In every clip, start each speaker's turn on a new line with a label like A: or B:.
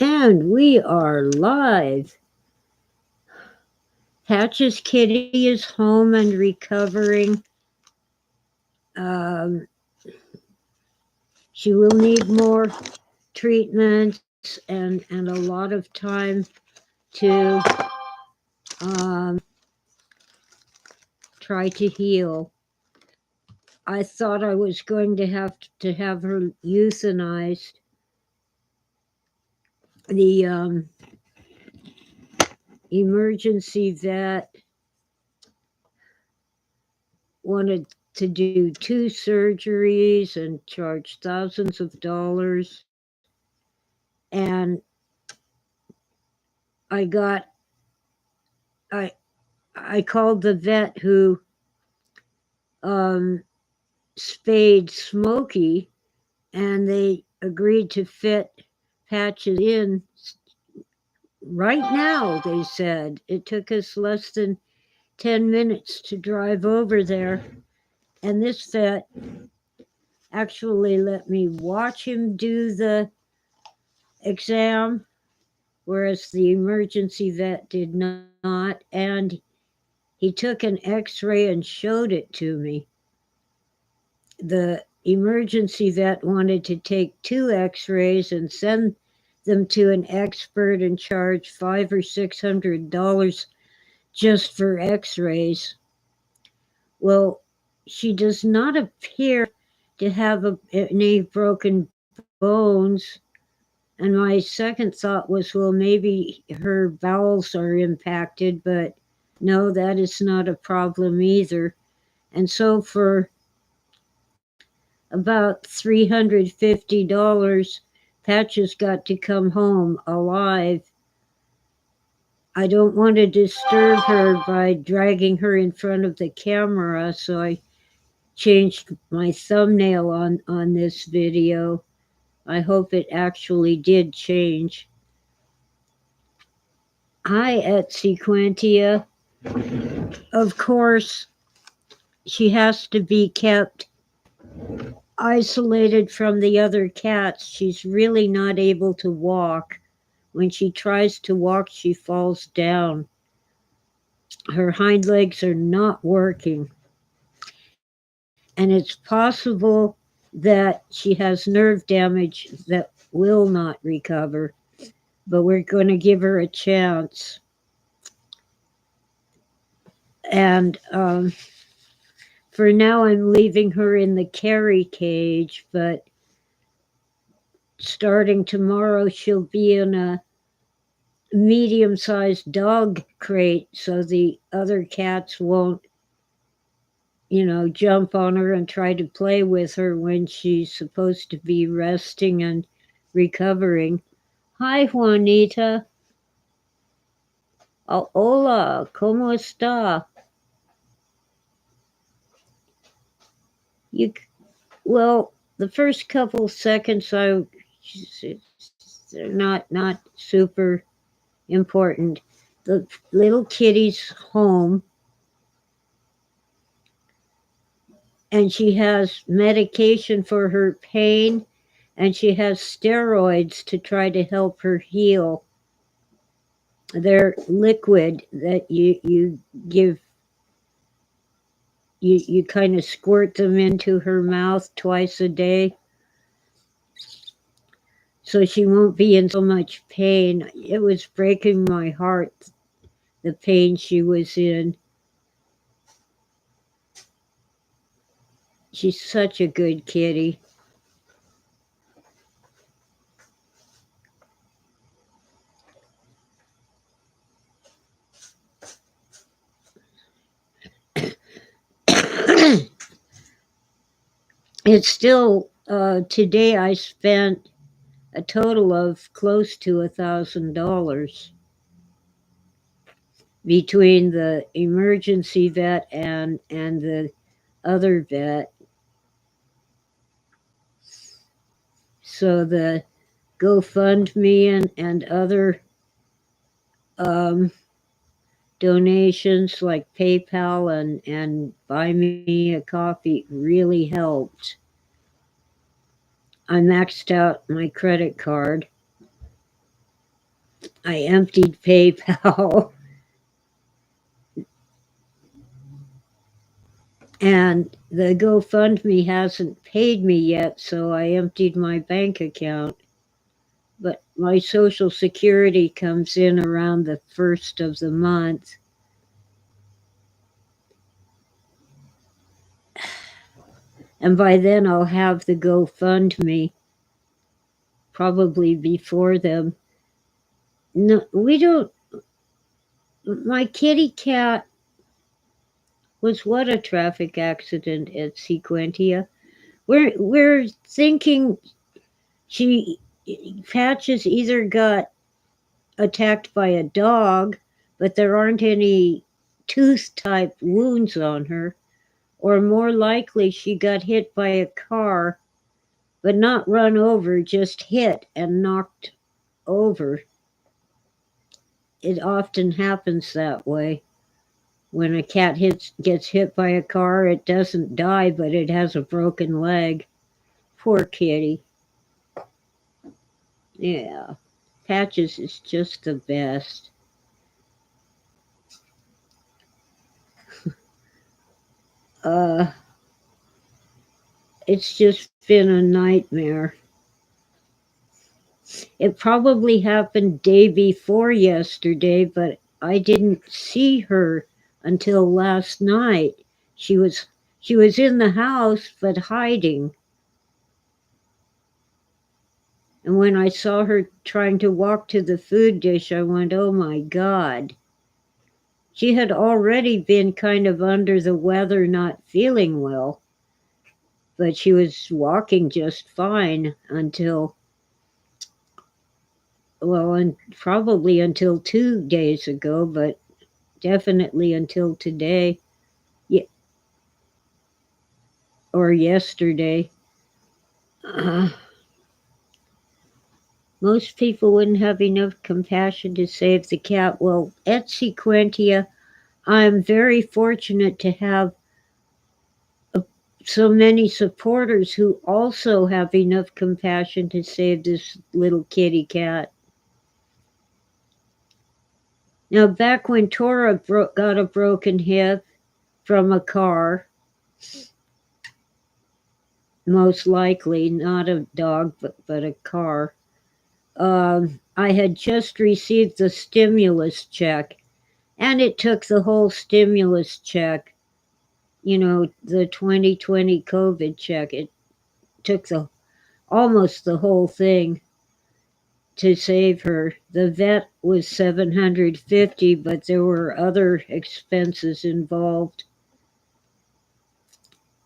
A: And we are live. Patch's kitty is home and recovering. Um, she will need more treatments and a lot of time to um, try to heal. I thought I was going to have her euthanized. The emergency vet wanted to do 2 surgeries and charge thousands of dollars. And I got I I called the vet who um, spayed Smokey, and they agreed to fit Patches in right now. They said it took us less than 10 minutes to drive over there, and this vet actually let me watch him do the exam, whereas the emergency vet did not. And he took an x-ray and showed it to me. The emergency vet wanted to take 2 x-rays and send them to an expert and charge $500 or $600 just for x-rays. Well, she does not appear to have any broken bones. And my second thought was, well, maybe her bowels are impacted, but no, that is not a problem either. And so for about $350, Patches got to come home alive. I don't want to disturb her by dragging her in front of the camera, so I changed my thumbnail on this video. I hope it actually did change. Hi, Etsequentia. Of course, she has to be kept isolated from the other cats. She's really not able to walk. When she tries to walk, she falls down. Her hind legs are not working. And it's possible that she has nerve damage that will not recover, but we're going to give her a chance. And for now, I'm leaving her in the carry cage, but starting tomorrow, she'll be in a medium-sized dog crate so the other cats won't, jump on her and try to play with her when she's supposed to be resting and recovering. Hi, Juanita. Oh, hola, ¿cómo está? You, well, the first couple seconds, they're not super important. The little kitty's home, and she has medication for her pain, and she has steroids to try to help her heal. They're liquid that you give. You kind of squirt them into her mouth twice a day so she won't be in so much pain. It was breaking my heart, the pain she was in. She's such a good kitty. It's still, today I spent a total of close to $1,000 between the emergency vet and the other vet. So the GoFundMe and other um, donations like PayPal and Buy Me a Coffee really helped. I maxed out my credit card. I emptied PayPal. And the GoFundMe hasn't paid me yet, so I emptied my bank account. But my Social Security comes in around the 1st of the month. And by then I'll have the GoFundMe, probably before them. No, we don't. My kitty cat was what a traffic accident at Sequentia. We're thinking she Patches either got attacked by a dog, but there aren't any tooth type wounds on her, or more likely she got hit by a car, but not run over, just hit and knocked over. It often happens that way. When a cat gets hit by a car, it doesn't die, but it has a broken leg. Poor kitty. Yeah, Patches is just the best. It's just been a nightmare. It probably happened day before yesterday, but I didn't see her until last night. She was in the house but hiding. And when I saw her trying to walk to the food dish, I went, "Oh my God." She had already been kind of under the weather, not feeling well, but she was walking just fine until, well, and probably until 2 days ago, but definitely until today or yesterday. Most people wouldn't have enough compassion to save the cat. Well, at Sequentia, I'm very fortunate to have so many supporters who also have enough compassion to save this little kitty cat. Now, back when Tora got a broken hip from a car, most likely not a dog, but a car, I had just received the stimulus check, and it took the whole stimulus check, the 2020 COVID check. It took almost the whole thing to save her. The vet was $750, but there were other expenses involved.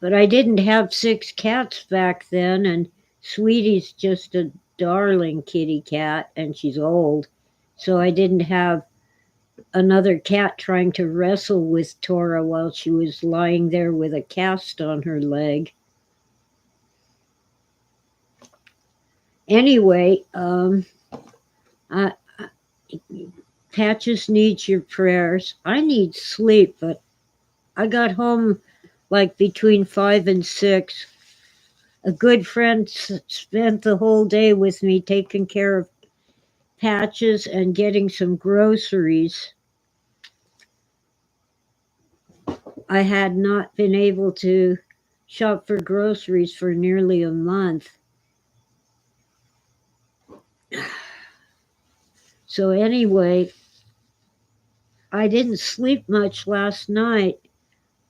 A: But I didn't have 6 cats back then, and Sweetie's just a darling kitty cat, and she's old. So I didn't have another cat trying to wrestle with Tora while she was lying there with a cast on her leg. Anyway, Patches needs your prayers. I need sleep, but I got home like between 5 and 6. A good friend spent the whole day with me taking care of Patches and getting some groceries. I had not been able to shop for groceries for nearly a month. So anyway, I didn't sleep much last night.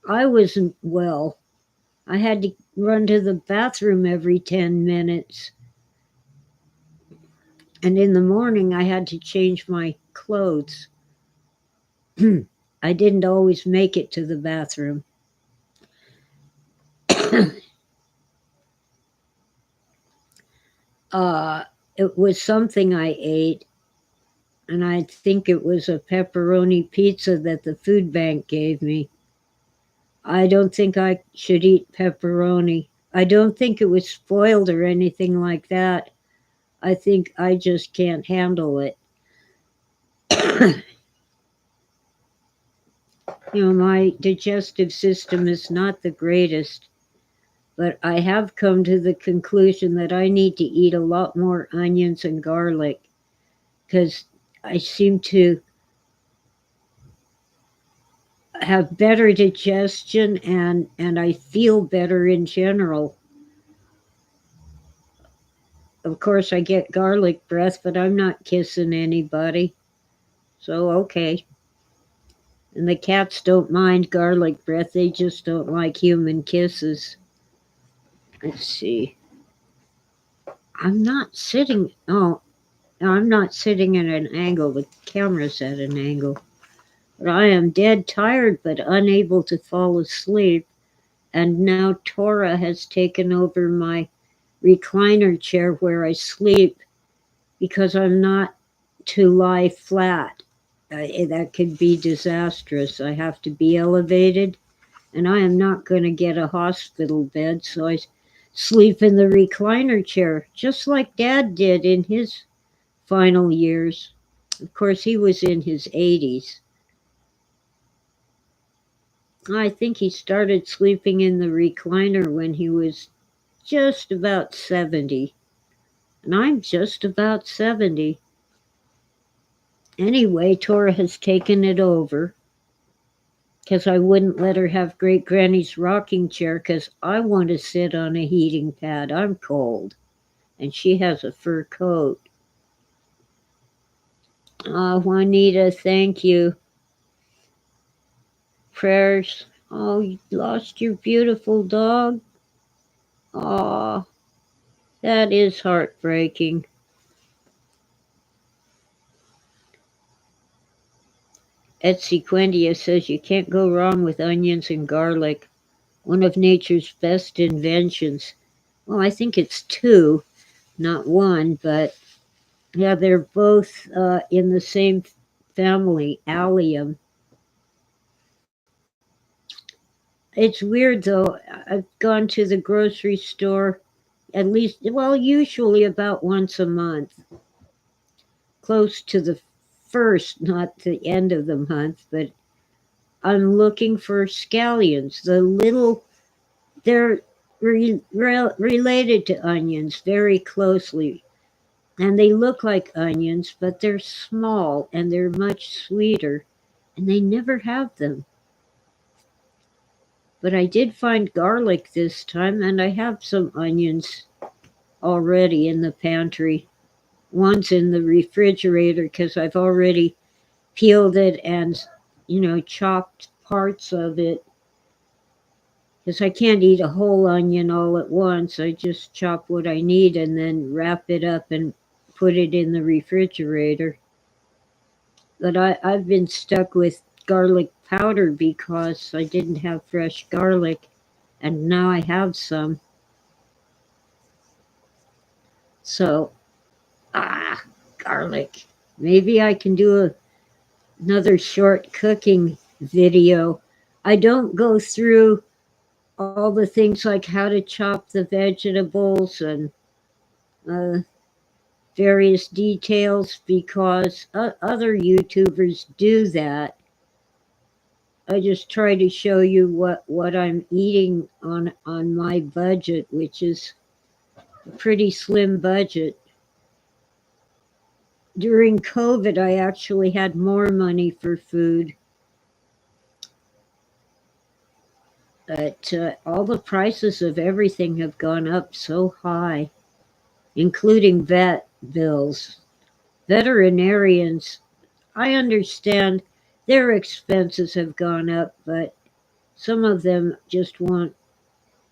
A: I wasn't well. I had to run to the bathroom every 10 minutes. And in the morning, I had to change my clothes. I didn't always make it to the bathroom. It was something I ate, and I think it was a pepperoni pizza that the food bank gave me. I don't think I should eat pepperoni. I don't think it was spoiled or anything like that. I think I just can't handle it. My digestive system is not the greatest, but I have come to the conclusion that I need to eat a lot more onions and garlic because I seem to have better digestion and I feel better in general. Of course, I get garlic breath, but I'm not kissing anybody. So, okay. And the cats don't mind garlic breath, they just don't like human kisses. Let's see. I'm not sitting, oh, no, I'm not sitting at an angle. The camera's at an angle. But I am dead tired but unable to fall asleep. And now Tora has taken over my recliner chair where I sleep because I'm not to lie flat. That could be disastrous. I have to be elevated, and I am not going to get a hospital bed, so I sleep in the recliner chair, just like Dad did in his final years. Of course, he was in his 80s. I think he started sleeping in the recliner when he was just about 70. And I'm just about 70. Anyway, Tora has taken it over because I wouldn't let her have Great Granny's rocking chair because I want to sit on a heating pad. I'm cold. And she has a fur coat. Juanita, thank you. Prayers. Oh, you lost your beautiful dog? Aw, that is heartbreaking. Etsy Quendia says you can't go wrong with onions and garlic. One of nature's best inventions. Well, I think it's two, not one, but yeah, they're both in the same family, allium. It's weird though. I've gone to the grocery store at least, well, usually about once a month, close to the first, not the end of the month, but I'm looking for scallions. They're related to onions very closely. And they look like onions, but they're small and they're much sweeter. And they never have them. But I did find garlic this time, and I have some onions already in the pantry. One's in the refrigerator because I've already peeled it and, chopped parts of it. Because I can't eat a whole onion all at once. I just chop what I need and then wrap it up and put it in the refrigerator. But I've been stuck with garlic powder because I didn't have fresh garlic, and now I have some. So, garlic. Maybe I can do another short cooking video. I don't go through all the things like how to chop the vegetables and various details because other YouTubers do that. I just try to show you what I'm eating on my budget, which is a pretty slim budget. During COVID, I actually had more money for food. But all the prices of everything have gone up so high, including vet bills. Veterinarians, I understand their expenses have gone up, but some of them just want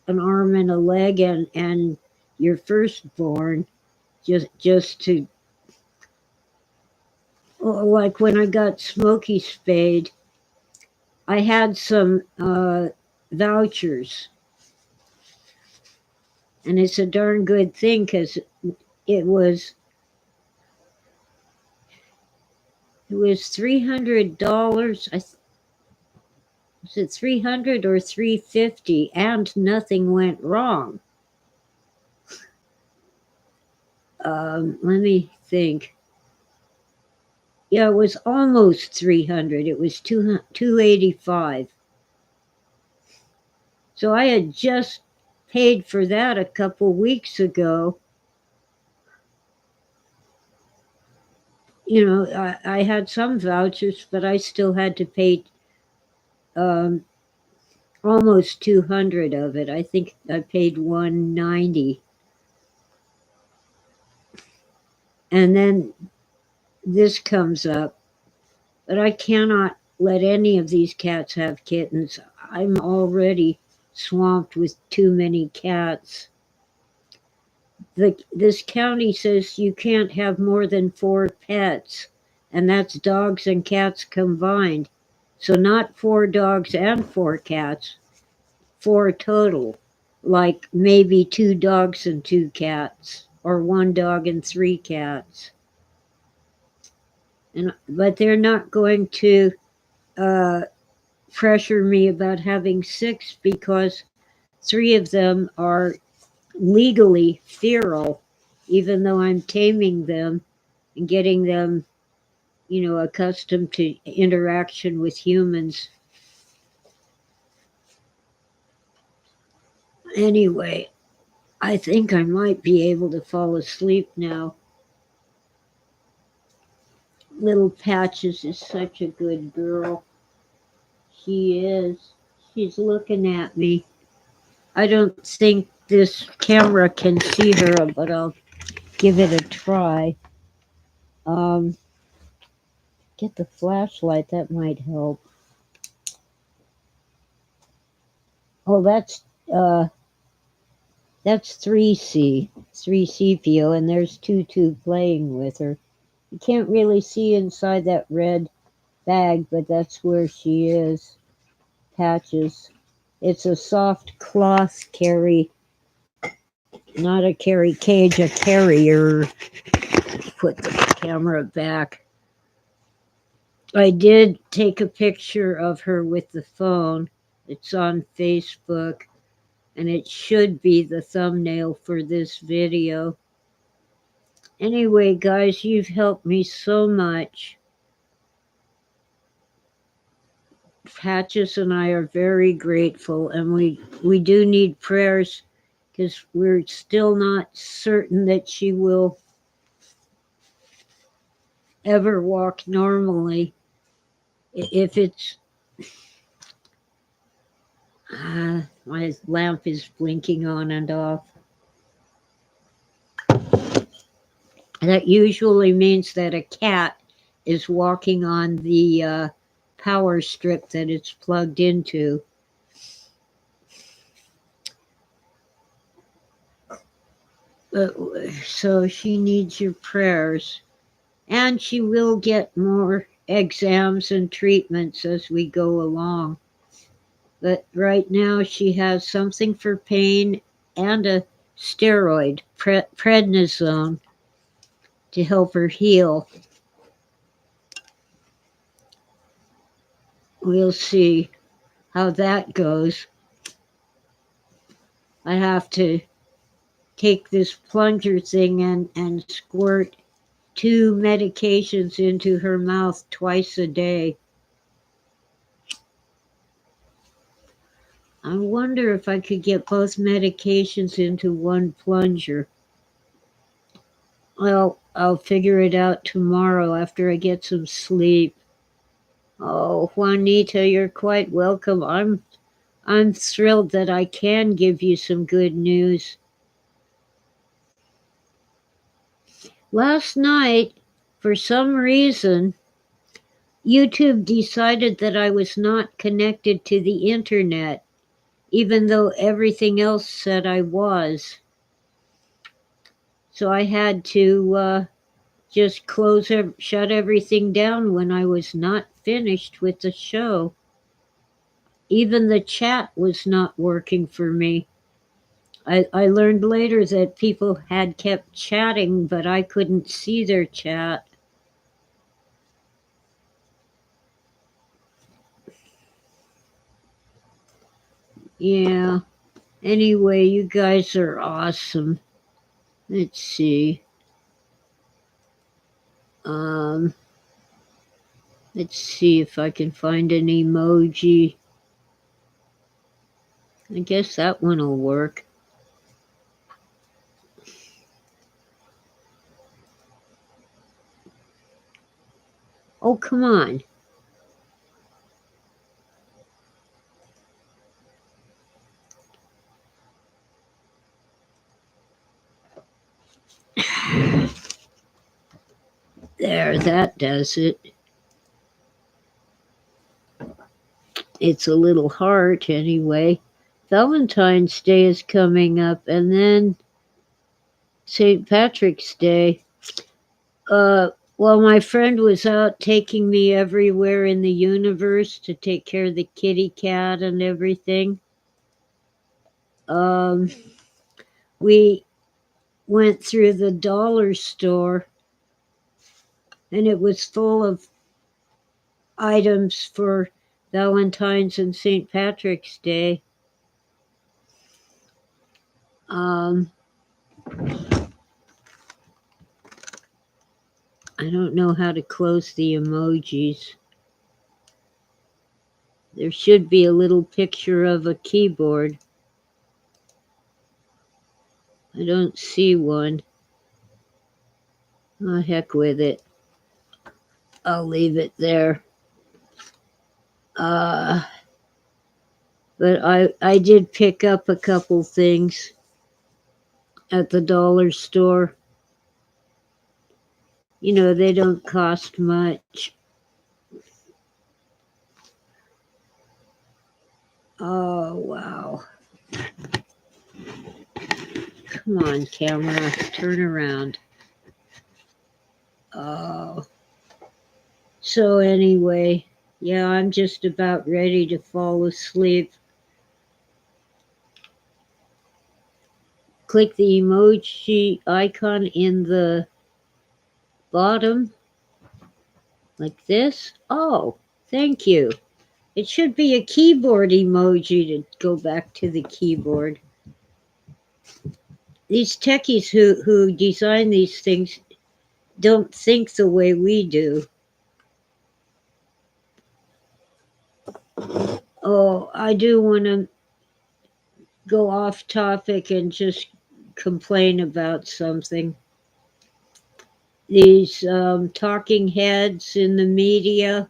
A: an arm and a leg and your firstborn just to, like when I got Smokey spayed, I had some vouchers, and it's a darn good thing because it was $300. Was it 300 or 350? And nothing went wrong. Let me think. Yeah, it was almost 300. It was 285. So I had just paid for that a couple weeks ago. I had some vouchers, but I still had to pay almost 200 of it. I think I paid 190. And then this comes up, but I cannot let any of these cats have kittens. I'm already swamped with too many cats. This county says you can't have more than 4 pets, and that's dogs and cats combined. So not 4 dogs and 4 cats, 4 total, like maybe 2 dogs and 2 cats, or 1 dog and 3 cats. But they're not going to pressure me about having 6 because 3 of them are legally feral, even though I'm taming them and getting them, accustomed to interaction with humans. Anyway, I think I might be able to fall asleep now. Little Patches is such a good girl. She is. She's looking at me. I don't think this camera can see her, but I'll give it a try. Get the flashlight, that might help. Oh, that's 3C, 3CPO, and there's Tutu playing with her. You can't really see inside that red bag, but that's where she is. Patches. It's a soft cloth carry, not a carry cage, a carrier. Put the camera back. I did take a picture of her with the phone. It's on Facebook, and it should be the thumbnail for this video. Anyway, guys, you've helped me so much. Patches and I are very grateful, and we do need prayers because we're still not certain that she will ever walk normally. If it's my lamp is blinking on and off. That usually means that a cat is walking on the power strip that it's plugged into. So she needs your prayers. And she will get more exams and treatments as we go along. But right now she has something for pain and a steroid, prednisone, to help her heal. We'll see how that goes. I have to take this plunger thing and squirt 2 medications into her mouth twice a day. I wonder if I could get both medications into one plunger. Well, I'll figure it out tomorrow after I get some sleep. Oh, Juanita, you're quite welcome. I'm thrilled that I can give you some good news. Last night, for some reason, YouTube decided that I was not connected to the internet, even though everything else said I was. So I had to just shut everything down when I was not finished with the show. Even the chat was not working for me. I learned later that people had kept chatting, but I couldn't see their chat. Yeah. Anyway, you guys are awesome. Let's see. Let's see if I can find an emoji. I guess that one will work. Oh, come on. There, that does it. It's a little heart anyway. Valentine's Day is coming up, and then St. Patrick's Day. Well, my friend was out taking me everywhere in the universe to take care of the kitty cat and everything. We went through the dollar store, and it was full of items for Valentine's and St. Patrick's Day. I don't know how to close the emojis. There should be a little picture of a keyboard. I don't see one. Oh, heck with it. I'll leave it there. But I did pick up a couple things at the dollar store. You know, they don't cost much. Oh, wow. Come on, camera. Turn around. Oh. So anyway, yeah, I'm just about ready to fall asleep. Click the emoji icon in the bottom, like this. Oh, thank you. It should be a keyboard emoji to go back to the keyboard. These techies who design these things don't think the way we do. Oh, I do want to go off topic and just complain about something. These talking heads in the media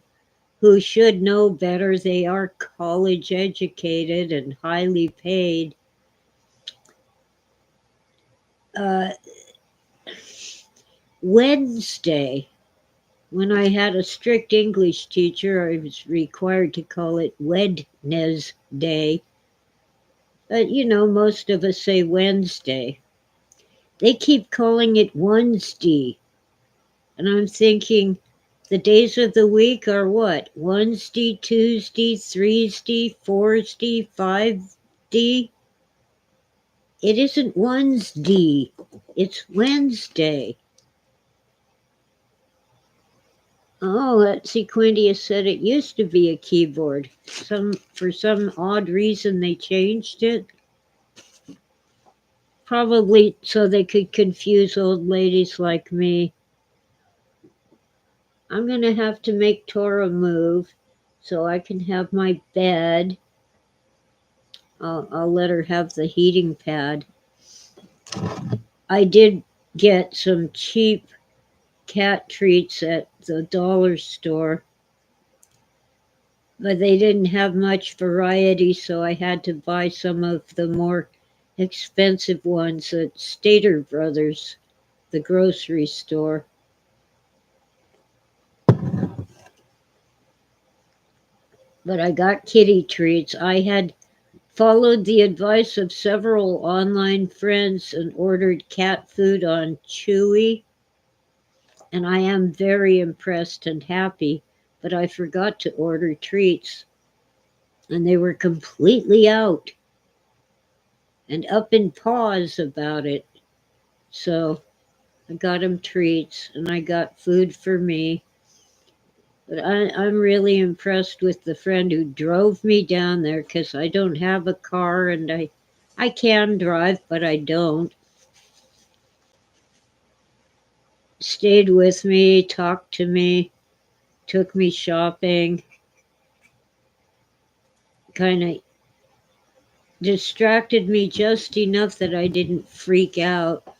A: who should know better, they are college educated and highly paid. Wednesday, when I had a strict English teacher, I was required to call it Wednesday. But you know, most of us say Wednesday. They keep calling it Wednesday. And I'm thinking, the days of the week are what? Wednesday, Tuesday, Thursday, Thursday, 5D? It isn't Wednesday. It's Wednesday. Oh, that Sequentia said it used to be a keyboard. For some odd reason they changed it. Probably so they could confuse old ladies like me. I'm going to have to make Tora move so I can have my bed. I'll let her have the heating pad. I did get some cheap cat treats at the dollar store, but they didn't have much variety, so I had to buy some of the more expensive ones at Stater Brothers, the grocery store. But I got kitty treats. I had followed the advice of several online friends and ordered cat food on Chewy, and I am very impressed and happy, but I forgot to order treats, and they were completely out and up in paws about it. So I got them treats, and I got food for me. But I'm really impressed with the friend who drove me down there because I don't have a car, and I can drive, but I don't. Stayed with me, talked to me, took me shopping, kind of distracted me just enough that I didn't freak out.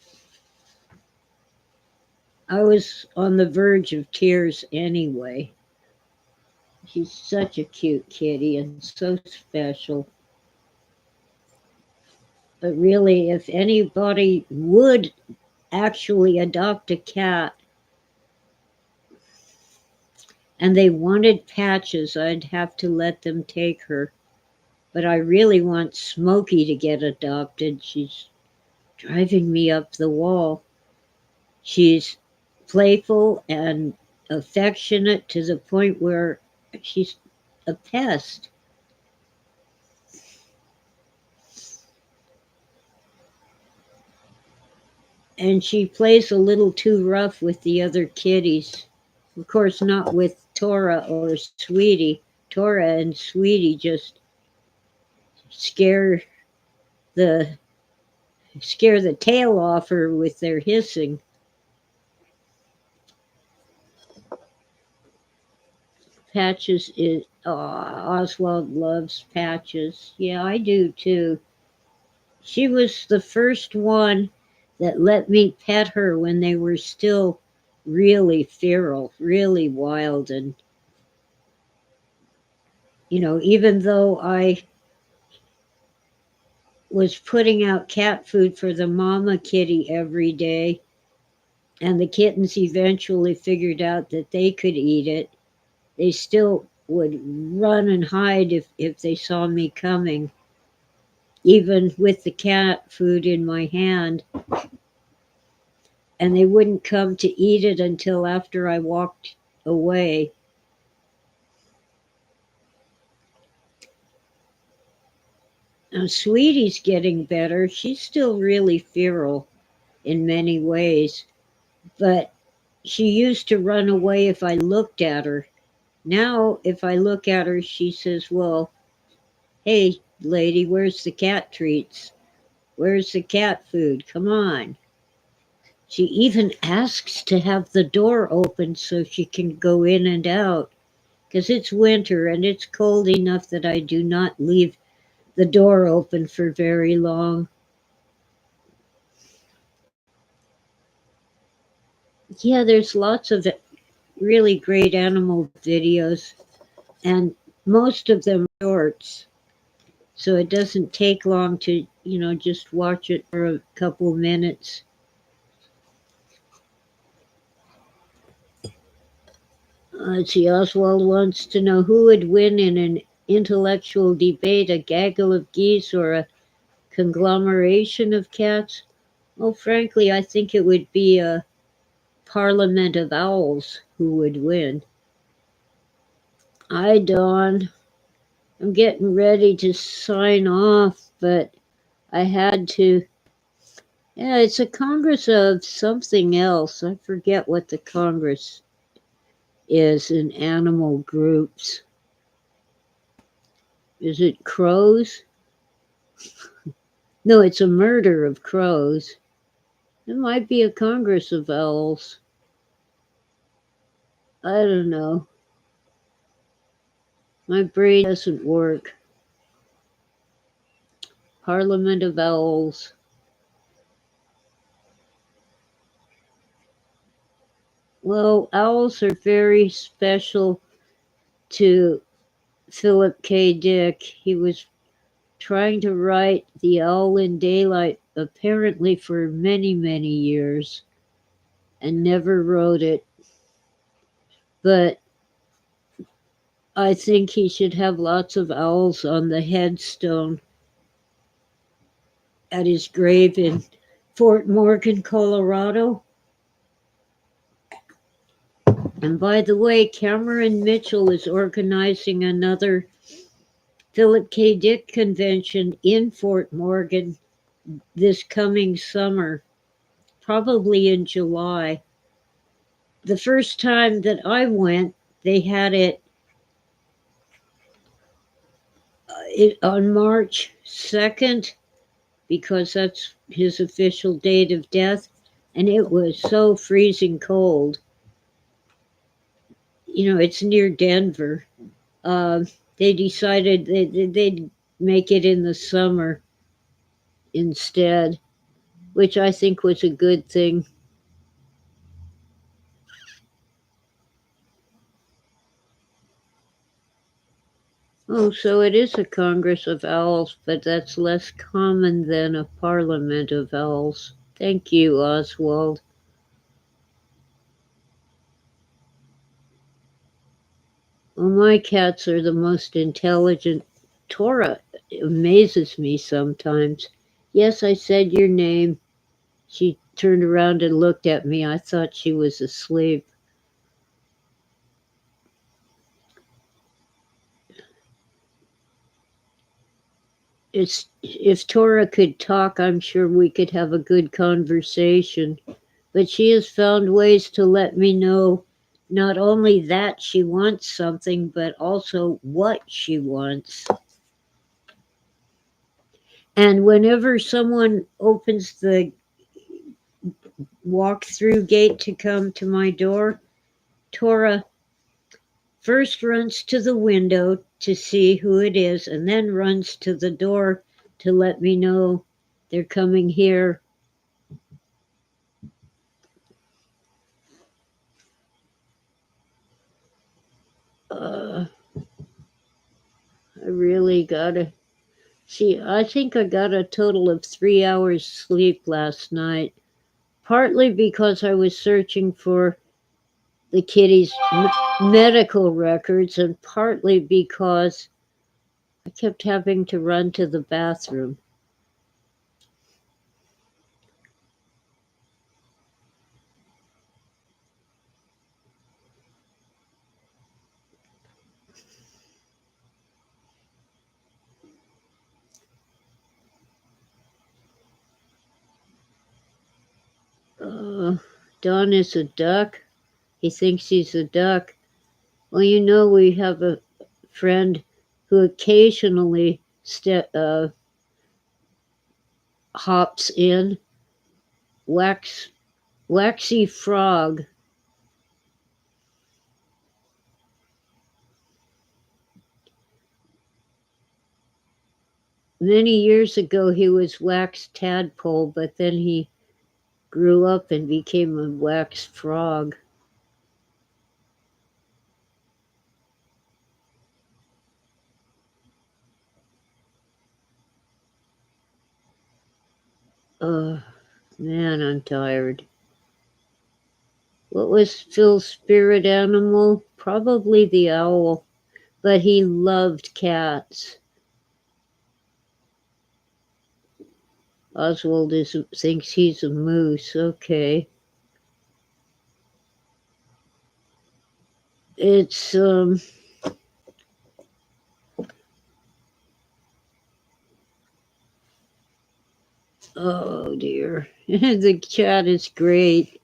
A: I was on the verge of tears anyway. She's such a cute kitty and so special. But really, if anybody would actually adopt a cat and they wanted Patches, I'd have to let them take her. But I really want Smokey to get adopted. She's driving me up the wall. She's playful and affectionate to the point where she's a pest. And she plays a little too rough with the other kitties. Of course, not with Tora or Sweetie. Tora and Sweetie just scare the tail off her with their hissing. Patches is Oswald loves Patches. Yeah, I do too. She was the first one that let me pet her when they were still really feral, really wild. And, even though I was putting out cat food for the mama kitty every day, and the kittens eventually figured out that they could eat it, they still would run and hide if they saw me coming, even with the cat food in my hand. And they wouldn't come to eat it until after I walked away. Now, Sweetie's getting better. She's still really feral in many ways, but she used to run away if I looked at her. Now, if I look at her, she says, "Well, hey, lady, where's the cat treats? Where's the cat food? Come on." She even asks to have the door open so she can go in and out, because it's winter and it's cold enough that I do not leave the door open for very long. Yeah, there's lots of really great animal videos, and most of them are shorts. So it doesn't take long to, just watch it for a couple minutes. Let's see, Oswald wants to know who would win in an intellectual debate, a gaggle of geese or a conglomeration of cats? Well, frankly, I think it would be a parliament of owls who would win. Hi, Dawn. I'm getting ready to sign off, but I had to. Yeah, it's a Congress of something else. I forget what the Congress is in animal groups. Is it crows? No, it's a murder of crows. It might be a Congress of owls. I don't know. My brain doesn't work. Parliament of Owls. Well, owls are very special to Philip K. Dick. He was trying to write The Owl in Daylight apparently for many, many years and never wrote it. But I think he should have lots of owls on the headstone at his grave in Fort Morgan, Colorado. And by the way, Cameron Mitchell is organizing another Philip K. Dick convention in Fort Morgan this coming summer, probably in July. The first time that I went, they had it on March 2nd, because that's his official date of death, and it was so freezing cold. It's near Denver. They decided they'd make it in the summer instead, which I think was a good thing. Oh, so it is a Congress of Owls, but that's less common than a Parliament of Owls. Thank you, Oswald. Well, my cats are the most intelligent. Tora amazes me sometimes. Yes, I said your name. She turned around and looked at me. I thought she was asleep. If Tora could talk, I'm sure we could have a good conversation. But she has found ways to let me know not only that she wants something, but also what she wants. And whenever someone opens the walk-through gate to come to my door, Tora first runs to the window to see who it is and then runs to the door to let me know they're coming here. I really gotta see. I think I got a total of 3 hours sleep last night, partly because I was searching for the kitty's medical records, and partly because I kept having to run to the bathroom. Uh, Don is a duck. He thinks he's a duck. Well, you know, we have a friend who occasionally hops in. Waxy Frog. Many years ago, he was Wax Tadpole, but then he grew up and became a wax frog. Oh, man, I'm tired. What was Phil's spirit animal? Probably the owl, but he loved cats. Oswald thinks he's a moose. Okay. It's, oh dear. The chat is great.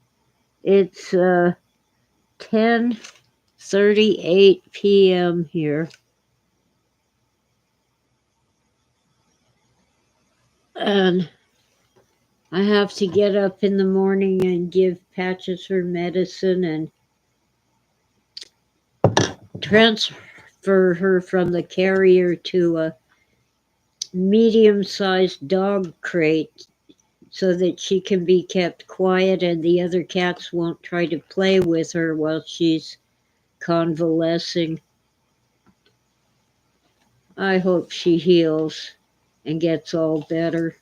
A: It's 10:38 p.m. here. And I have to get up in the morning and give Patches her medicine and transfer her from the carrier to a medium-sized dog crate so that she can be kept quiet and the other cats won't try to play with her while she's convalescing. I hope she heals and gets all better.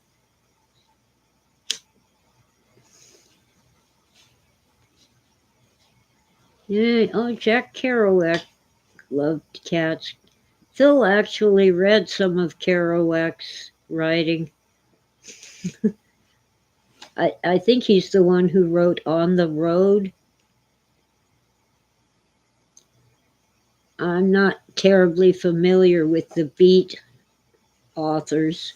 A: Yeah, oh, Jack Kerouac loved cats. Phil actually read some of Kerouac's writing. I think he's the one who wrote On the Road. I'm not terribly familiar with the Beat authors.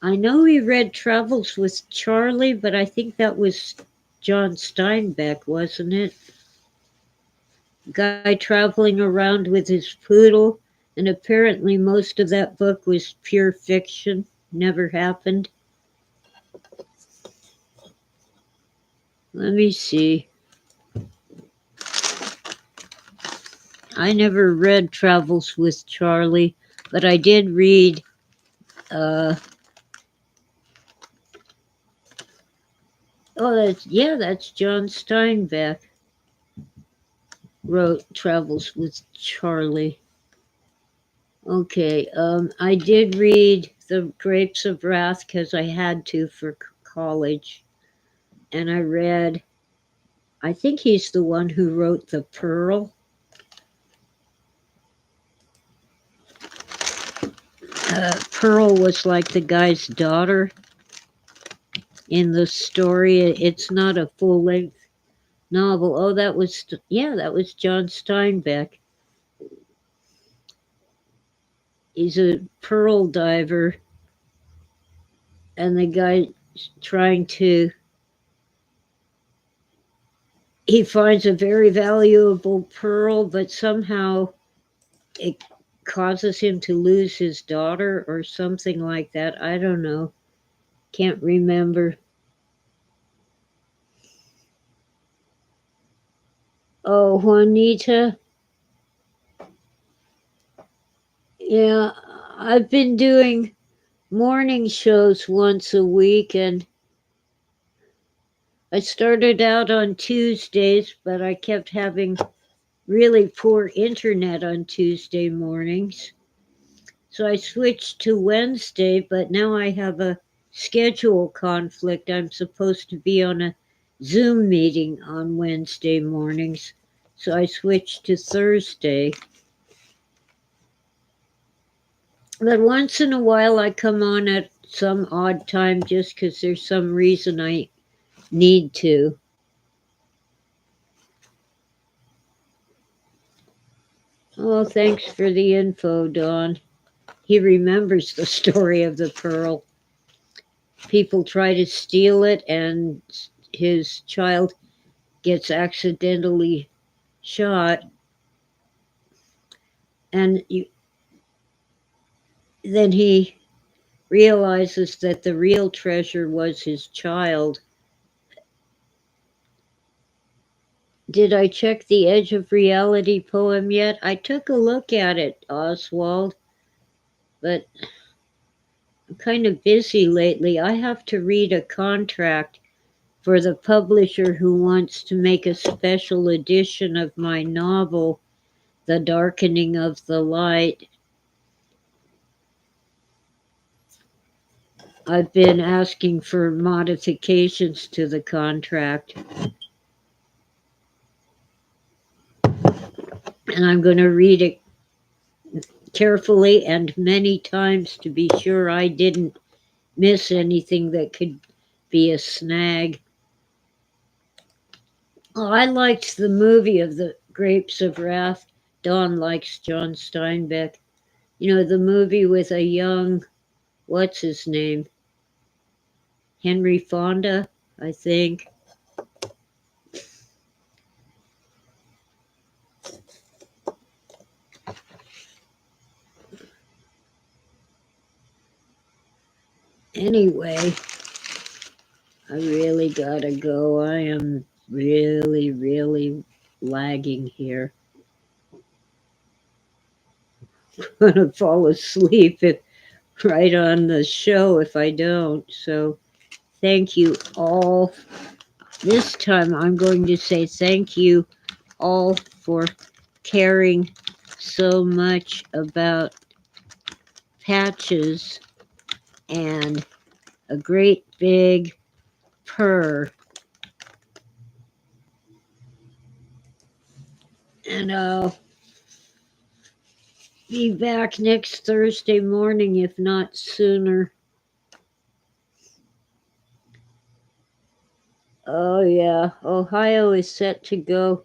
A: I know he read Travels with Charlie, but I think that was John Steinbeck, wasn't it? Guy traveling around with his poodle, and apparently most of that book was pure fiction, never happened. Let me see. I never read Travels with Charlie, but I did read that's John Steinbeck. wrote Travels with Charlie. Okay, I did read The Grapes of Wrath because I had to for college. And I read, I think he's the one who wrote The Pearl. Pearl was like the guy's daughter in the story. It's not a full length novel. Oh, that was John Steinbeck. He's a pearl diver, and the guy trying to. He finds a very valuable pearl, but somehow it causes him to lose his daughter or something like that. I don't know. Can't remember. Oh, Juanita. Yeah, I've been doing morning shows once a week, and I started out on Tuesdays, but I kept having really poor internet on Tuesday mornings. So I switched to Wednesday, but now I have a schedule conflict. I'm supposed to be on a Zoom meeting on Wednesday mornings, so I switched to Thursday. But once in a while, I come on at some odd time just because there's some reason I need to. Oh, thanks for the info, Don. He remembers the story of the pearl. People try to steal it, and his child gets accidentally shot. And then he realizes that the real treasure was his child. Did I check the Edge of Reality poem yet? I took a look at it, Oswald, but I'm kind of busy lately. I have to read a contract for the publisher who wants to make a special edition of my novel, The Darkening of the Light. I've been asking for modifications to the contract. And I'm going to read it carefully and many times to be sure I didn't miss anything that could be a snag. Oh, I liked the movie of The Grapes of Wrath. Dawn likes John Steinbeck. You know, the movie with a young, what's his name? Henry Fonda, I think. Anyway, I really gotta go. I am really, really lagging here. I'm gonna fall asleep right on the show if I don't. So thank you all. This time I'm going to say thank you all for caring so much about Patches and a great big purr. And I'll be back next Thursday morning, if not sooner. Oh, yeah. Ohio is set to go.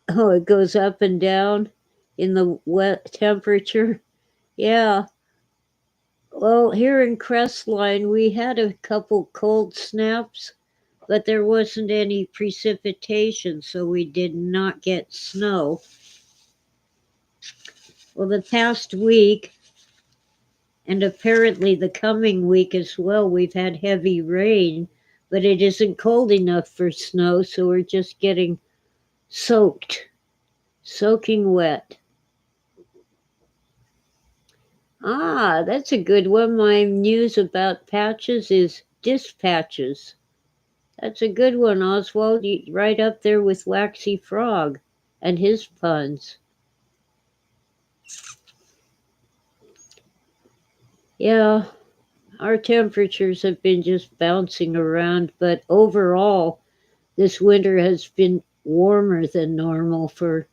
A: Oh, it goes up and down in the wet temperature. Yeah. Well, here in Crestline, we had a couple cold snaps, but there wasn't any precipitation, so we did not get snow. Well, the past week, and apparently the coming week as well, we've had heavy rain, but it isn't cold enough for snow, so we're just getting soaking wet. Ah, that's a good one. My news about Patches is dispatches. That's a good one, Oswald. Right up there with Waxy Frog and his puns. Yeah, our temperatures have been just bouncing around, but overall, this winter has been warmer than normal for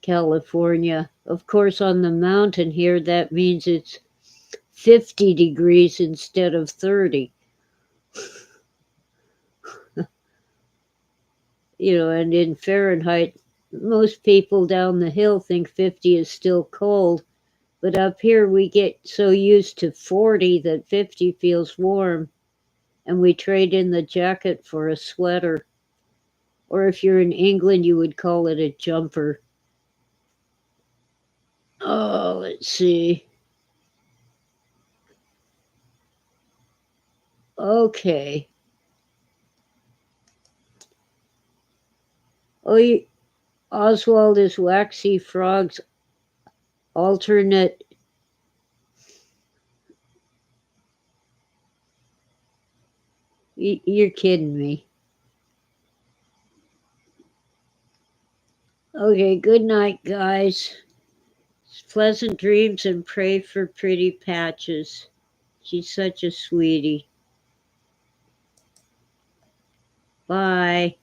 A: California. Of course, on the mountain here, that means it's 50 degrees instead of 30. And in Fahrenheit, most people down the hill think 50 is still cold, but up here we get so used to 40 that 50 feels warm, and we trade in the jacket for a sweater. Or if you're in England, you would call it a jumper. Oh, let's see. Okay. Oh, Oswald is Waxy Frog's alternate. You're kidding me. Okay, good night, guys. Pleasant dreams and pray for Pretty Patches. She's such a sweetie. Bye.